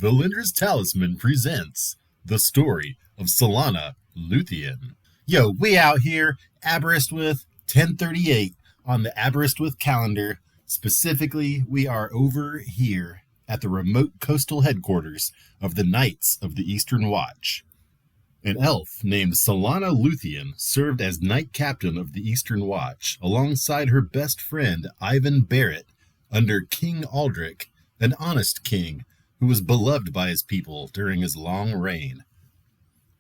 Valindra's Talisman presents the story of Solana Lúthien. Yo, we out here, Aberystwyth, 1038 on the Aberystwyth calendar. Specifically, we are over here at the remote coastal headquarters of the Knights of the Eastern Watch. An elf named Solana Lúthien served as Knight Captain of the Eastern Watch alongside her best friend Ivan Barrett under King Aldrich, an honest king who was beloved by his people during his long reign.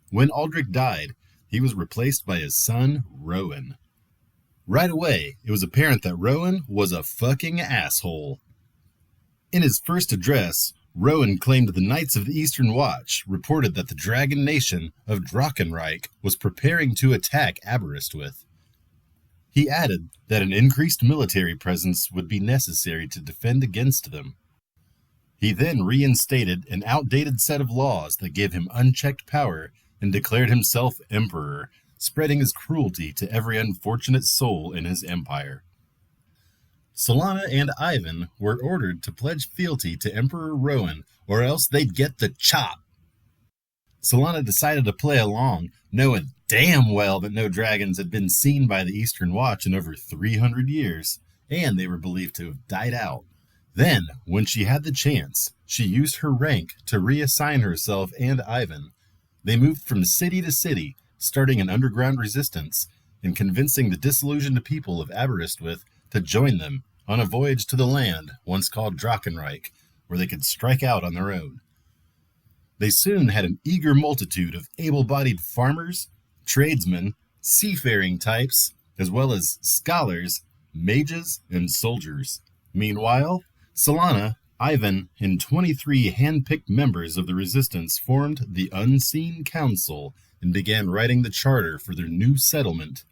When Aldrich died, he was replaced by his son, Rowan. Right away, it was apparent that Rowan was a fucking asshole. In his first address, Rowan claimed the Knights of the Eastern Watch reported that the dragon nation of Drakoulias was preparing to attack Aberystwyth. He added that an increased military presence would be necessary to defend against them. He then reinstated an outdated set of laws that gave him unchecked power and declared himself emperor, spreading his cruelty to every unfortunate soul in his empire. Solana and Ivan were ordered to pledge fealty to Emperor Rowan, or else they'd get the chop. Solana decided to play along, knowing damn well that no dragons had been seen by the Eastern Watch in over 300 years, and they were believed to have died out. Then, when she had the chance, she used her rank to reassign herself and Ivan. They moved from city to city, starting an underground resistance, and convincing the disillusioned people of Aberystwyth to join them on a voyage to the land once called Drakoulias, where they could strike out on their own. They soon had an eager multitude of able-bodied farmers, tradesmen, seafaring types, as well as scholars, mages, and soldiers. Meanwhile, Solana, Ivan, and 23 hand-picked members of the resistance formed the Unseen Council and began writing the charter for their new settlement.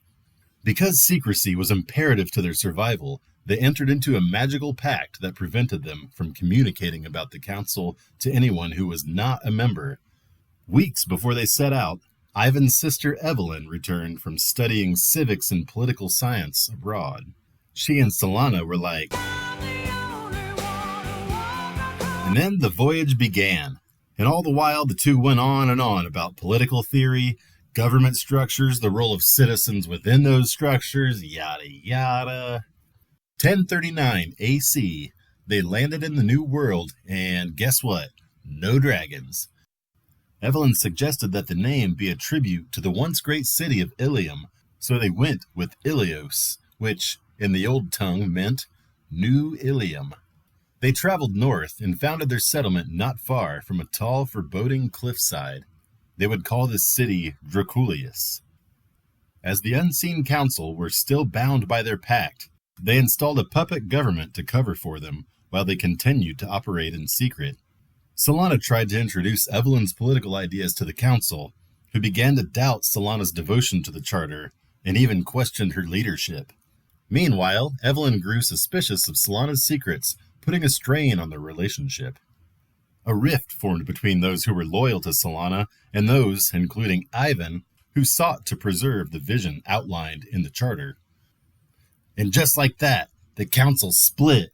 Because secrecy was imperative to their survival, they entered into a magical pact that prevented them from communicating about the council to anyone who was not a member. Weeks before they set out, Ivan's sister Evelyn returned from studying civics and political science abroad. She and Solana were like... And then the voyage began, and all the while the two went on and on about political theory, government structures, the role of citizens within those structures, yada yada. 1039 AC, they landed in the New World, and guess what? No dragons. Evelyn suggested that the name be a tribute to the once great city of Ilium, so they went with Ilios, which, in the old tongue, meant New Ilium. They traveled north and founded their settlement not far from a tall, foreboding cliffside. They would call this city Drakoulias. As the Unseen Council were still bound by their pact, they installed a puppet government to cover for them while they continued to operate in secret. Solana tried to introduce Evelyn's political ideas to the council, who began to doubt Solana's devotion to the charter and even questioned her leadership. Meanwhile, Evelyn grew suspicious of Solana's secrets, putting a strain on their relationship. A rift formed between those who were loyal to Solana and those, including Ivan, who sought to preserve the vision outlined in the charter. And just like that, the council split.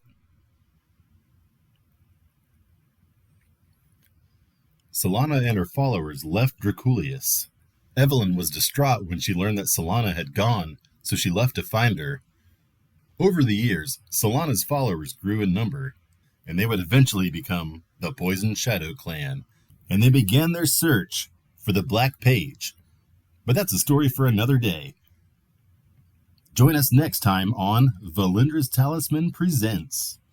Solana and her followers left Drakoulias. Evelyn was distraught when she learned that Solana had gone, so she left to find her. Over the years, Solana's followers grew in number, and they would eventually become the Poison Shadow Clan, and they began their search for the Black Page. But that's a story for another day. Join us next time on Valindra's Talisman Presents.